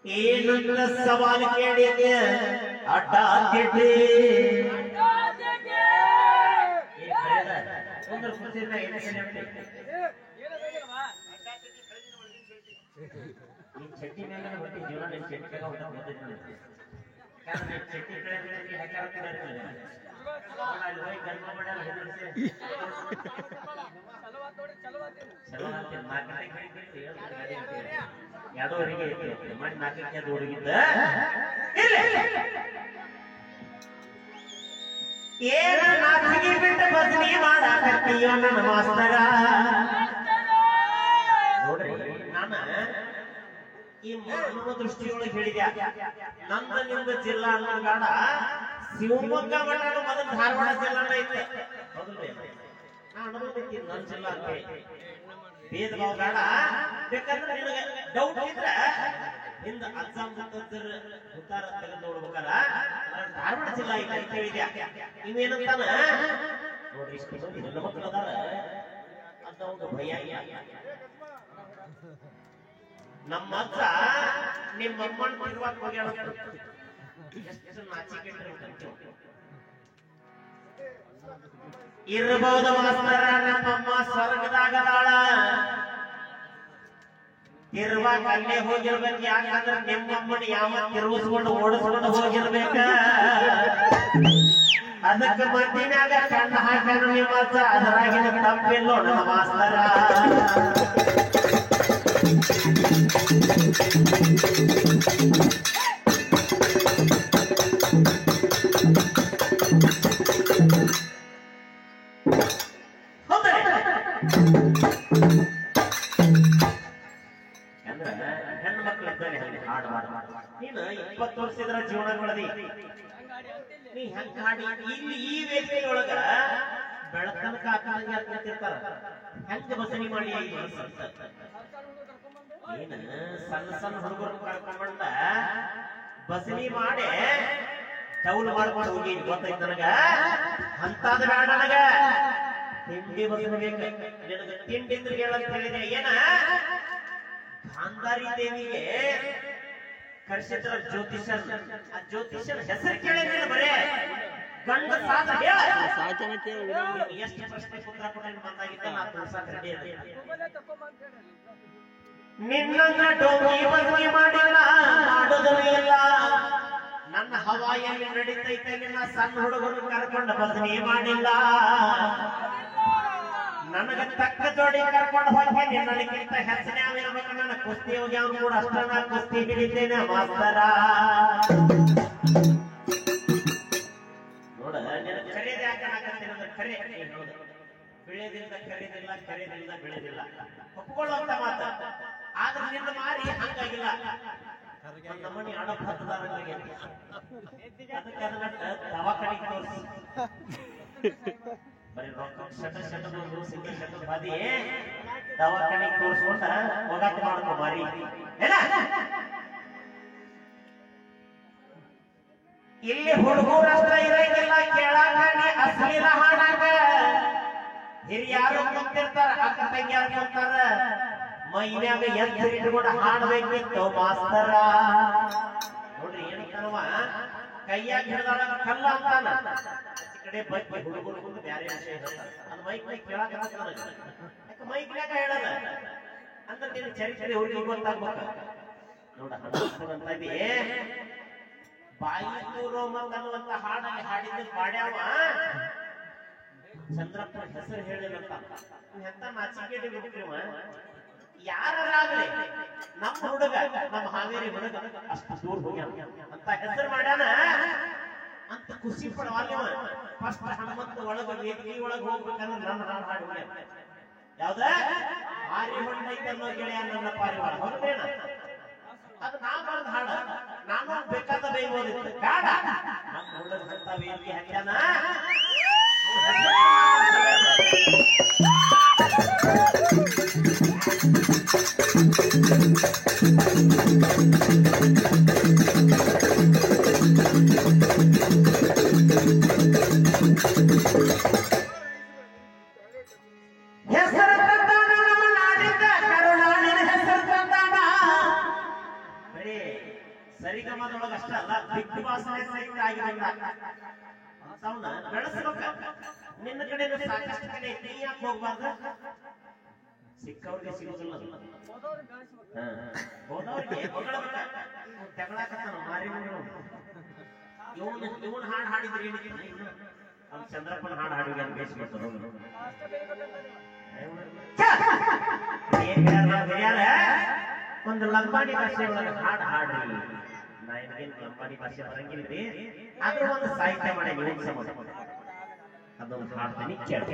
ಏನಂತ ಸವಾಲ್ ಕೇಳಿದೆ ಅಡ್ಡ ತಿಡ್ಡಿ ಚಟ್ಟಿ ಮೇಲೆ ಹೊಟ್ಟಿ ಜೀವನ ಚಟ್ಟಿ ಎರಡೂವರೆಗೆ ಮಾಡಿ ನಾಲ್ಕಕ್ಕೆ ದೂರಿಗಿದ್ದ ಏನ ನಾಚಿಗೆ ಬಿಟ್ಟು ಬದಲಿ ಮಾಡಾಕತ್ತೀಯೋ ನನ್ನ ಮಾಸ್ತರ ನೋಡ್ರಿ ನಾನ ಈ ಮಾನವ ದೃಷ್ಟಿಯೊಳಗೆ ಹೇಳಿದ್ಯಾ ನನ್ನ ನಿಮ್ದ ಜಿಲ್ಲಾ ಅನ್ನಗಾಡ ಶಿವಮೊಗ್ಗ ಮಠ ಮೊದಲು ಧಾರವಾಡ ಜಿಲ್ಲಾನ ಐತೆ ನಾ ಅನುಭವಿಸ್ತೀನಿ ನನ್ನ ಜಿಲ್ಲಾ ಅಂತ ಭೇದ ಭಾವ ಬೇಡ ಬೇಕಂದ್ರೆ ನಿನಗೆ ಡೌಟ್ ಇದ್ರೆ ಹಿಂದ ಅಜ್ಜ ಮುತ್ತಜ್ಜರ ಉತ್ತಾರ ತೆಗೆದು ನೋಡ್ಬೇಕಲ್ಲ ಧಾರವಾಡ ಜಿಲ್ಲಾ ಐತೆ ಅಂತ ಹೇಳಿದ್ಯಾ ನೀವೇನಂತಾನ ನೋಡ್ರಿ ಇಷ್ಟು ಮಂದಿ ಹೆಣ್ಣು ಮಕ್ಕಳು ಅದಾರ ಅಂತ ಒಂದು ಭಯ ನಮ್ಮ ಅಜ್ಜ ನಿಮ್ಮ ಅಮ್ಮನ ತಿರುವಾಗ ಹೋಗ್ಯಾಳ ಎಷ್ಟು ನಾಚಿಕೆ ಇರಬಹುದು ಮಾಸ್ತರ ನಮ್ಮಮ್ಮ ಸ್ವರ್ಗದಾಗದಾಳ ತಿರುವಾಗ ಅಲ್ಲೇ ಹೋಗಿರ್ಬೇಕು ಯಾಕಂದ್ರೆ ನಿಮ್ಮಮ್ಮನ ಯಾವ ತಿರುಗಿಸ್ಕೊಂಡು ಓಡಿಸ್ಕೊಂಡು ಹೋಗಿರ್ಬೇಕ ಅದಕ್ಕೆ ಮದ್ದಿನಾಗ ಕಣ್ಣು ಹಾಕೋಣ ನಿಮ್ಮ ಅಜ್ಜ ಅದರಾಗಿನ ತಪ್ಪಿಲ್ಲೋ ನಮ್ಮ ಮಾಸ್ತರ ಹೆಣ್ಣು ಮಕ್ಕಳಿದ್ದಾನೆ ಹಾಡು ನೀನು 20 ವರ್ಷದ ಜೀವನ ಮಾಡದಿ ನೀ ಹೆಂಗ ಹಾಡಿ ಇಲ್ಲಿ ಈ ವೇದಿಕೆಯೊಳಗ ಬೆಳತನಕ ಹಾಕಂಗೆ ಹಾಕ್ತಿರ್ತಾರ ಹೆಂಗ ಬಸಣಿ ಮಾಡಿ ಏನ ಸಣ್ಣ ಸಣ್ಣ ಹುಡುಗರು ಕರ್ಕೊಂಡ್ಬಂದ ಬಸಣಿ ಮಾಡಿ ಚೌಲ್ ಮಾಡ್ಕೊಂಡು ಹೋಗಿ ಗೊತ್ತೈತ್ ನನಗ ಅಂತಾದ ಬೇಡ ನನಗ ತಿಂಡಿ ಬಸಣಿ ಬೇಕು ನಿನಗ ತಿಂಡಿ ಅಂತ ಹೇಳಿದೆ ಏನ ಗಾಂಧಾರಿ ದೇವಿಗೆ ಕರ್ಸಿದ್ರ ಜ್ಯೋತಿಷರ್ ಆ ಜ್ಯೋತಿಷರ್ ಹೆಸರು ಕೇಳಿದ್ರೆ ಬರೇ ಗಂಡ ಸಾಧ ಎಷ್ಟು ಪ್ರಶ್ನೆ ಪುತ್ರ ಕೊಟ್ಟು ಬಂದಾಗಿದ್ದ ನಾ ತೋರ್ಸಾಕ ರೆಡಿ ನಿನ್ನ ಡೋಂಗಿ ಬದಲಿ ಮಾಡಿಲ್ಲ ಮಾಡೋದು ಇಲ್ಲ ನನ್ನ ಹವಾಯಲ್ಲಿ ನಡೀತೈತೆ ನಿನ್ನ ಸಣ್ಣ ಹುಡುಗರು ಕರ್ಕೊಂಡು ಬದಲಿ ಮಾಡಿಲ್ಲ ನನಗೆ ತಕ್ಕ ಜೋಡಿ ಕರ್ಕೊಂಡು ಹೋಗಿ ನಿನ್ನಕ್ಕಿಂತ ಹೆಚ್ಚಿನ ಇರಬೇಕು ನನ್ನ ಕುಸ್ತಿ ಹೋಗಿ ಅವನು ಕೂಡ ಅಷ್ಟ ನಾ ಕುಸ್ತಿ ಹಿಡಿತೇನೆ ಮಾಸ್ತರ ನೋಡ ಖರೀದಿ ಹಾಕಣಕತ್ತೇನೆ ಖರೆ ಬೆಳೆದಿಲ್ಲ ಖರೀದಿಲ್ಲ ಖರೀದಿಲ್ಲ ಬೆಳೆದಿಲ್ಲ ಒಪ್ಕೊಳ್ಳುವಂತ ಮಾತ ಆದ್ರೆ ನಿನ್ನ ಮಾರಿ ಹಂಗಾಗಿಲ್ಲ ನಮ್ಮನಿ ಆಡೋ ಹತ್ತದಾರರಿಗೆ ಅದಕ್ಕೆ ಅದನ್ನ ದವಾಖಾನೆಗೆ ತೋರಿಸಿ ಬರೀ ರೊಕ್ಕ ಶಟ ಬಂದು ಸಿಂಗಿ ಶಟ ಬಾದಿ ದವಾಖಾನೆಗೆ ತೋರಿಸ್ಕೊಂಡ ಒಗಾಟ ಮಾಡ್ಕೊ ಮಾರಿ ಇಲ್ಲಿ ಹುಡುಗರಷ್ಟ ಇರಂಗಿಲ್ಲ ಕೇಳಾಕ ಅಶ್ಲೀಲ ಹಾಡಾಕ ಹಿರಿಯಾರು ಕೂತಿರ್ತಾರ ಅಕ್ಕ ತಂಗಿಯಾರು ಕೂತಾರ ಮೈನ್ಯಾಗ ಎದ್ದು ಇಟ್ಕೊಂಡು ಹಾಡ್ಬೇಕಿತ್ತು ಮಾಸ್ತರ ನೋಡ್ರಿ ಏನ್ ಕಣವ ಕೈಯಾಗ ಹಿಡಿದಾಳ ಕಲ್ಲ ಅಂತಾನ ಕಡೆ ಬೈಕ್ ಹುಡುಗರು ಬ್ಯಾರೆ ವಿಷಯ ಅದು ಮೈಕ್ ಕೇಳಾಕ ಯಾಕೆ ಮೈಕ್ನ್ಯಾಗ ಹೇಳಲ್ಲ ಅಂದ್ರೆ ನೀನು ಚರಿತ್ರೆ ಹುಡುಗಿ ಗೊತ್ತಾಗ್ಬೇಕ ನೋಡ ಅಂತ ಇದಿ ಬಾಯಿ ರೋಮನ್ ಅನ್ನುವಂತ ಹಾಡಲ್ಲಿ ಹಾಡಿದ್ದು ಮಾಡ್ಯಾವ ಚಂದ್ರಪ್ಪ ಹೆಸರು ಹೇಳಿದಂತ ಎಂತ ನಾಚಿಕೆಡಿ ಬಿಟ್ಟಿವ ಯಾರಾಗ್ಲಿ ನಮ್ಮ ಹುಡುಗ ನಮ್ಮ ಹಾವೇರಿ ಹುಡುಗ ಅಷ್ಟು ದೂರ ಹೋಗ್ಯಾನ ಅಂತ ಹೆಸರು ಮಾಡ್ಯಾನ ಅಂತ ಖುಷಿ ಪಡವಾಗ್ಯ ಫಸ್ಟ್ ಹನುಮಂತ ಒಳಗ ವೇದಿಕೆ ಒಳಗೆ ಹೋಗ್ಬೇಕಂದ್ರೆ ನನ್ನ ಹಾಡು ಹಾಡುವ ಯಾವ್ದ ಆರಿ ಹೊಂಡೈತನ್ನೋ ಗೆಳೆಯ ನನ್ನ ಪಾರಿವಾಳ ಹೊರದೇನ ಅದು ನಾ ಬರೆದ ಹಾಡ ನಾನು ಬೇಕಾದ ಬೈಬೋದಿತ್ತು ಬೇಡ ನಮ್ಮ ಹುಡುಗಂತ ವೇದಿಕೆ ಹಚ್ಚಾನ ಹೆಸರು ತಂದಾನ ನಮ್ಮ ನಾಡಿದ್ದ ಕರುಣಾನಿನ ಹೆಸರು ತಂದಾನ ಬರೀ ಸರಿಗಮದೊಳಗ ಅಷ್ಟ ಅಲ್ಲ ಬಿಗ್ ಬಾಸ್ ಸಹಿತ ಆಗಿರಂಗ ಅಂತವನ್ನ ಬೆಳೆಸ್ಬೇಕ. ನಿನ್ನ ಕಡೆ ಸಾಕಷ್ಟು ಕಡೆ ಐತಿ, ಯಾಕೆ ಹೋಗ್ಬಾರ್ದು? ಸಿಕ್ಕವ್ರಿಗೆ ಸಿಗೋದಿಲ್ಲ. ಹೋದವ್ರಿಗೆ ತೆಗಳಾಕತ್ತಾನ ಮಾರಿ ಇವನ್ ಹಾಡು ಹಾಡಿದ್ರಿ ಅವ್ನು ಚಂದ್ರಪ್ಪನ ಹಾಡು ಹಾಡಿಗೆ ಅಂತ ಬೇಯಿಸ್ಬಿಡ್ತಾರ. ಒಂದು ಲಂಬಾಣಿ ಭಾಷೆ ಒಳಗೆ ಹಾಡು ಹಾಡ್ರಿ. ನಾ ಏನ್ ಲಂಬಾಣಿ ಭಾಷೆ ಬರಂಗಿಲ್ರಿ, ಅದ್ರ ಒಂದು ಸಾಹಿತ್ಯ ಮಾಡಿ ನೀವು ಸಂಬಂಧ ಅದೊಂದು ಹಾಡ್ತೀನಿ ಕೇಳಿ.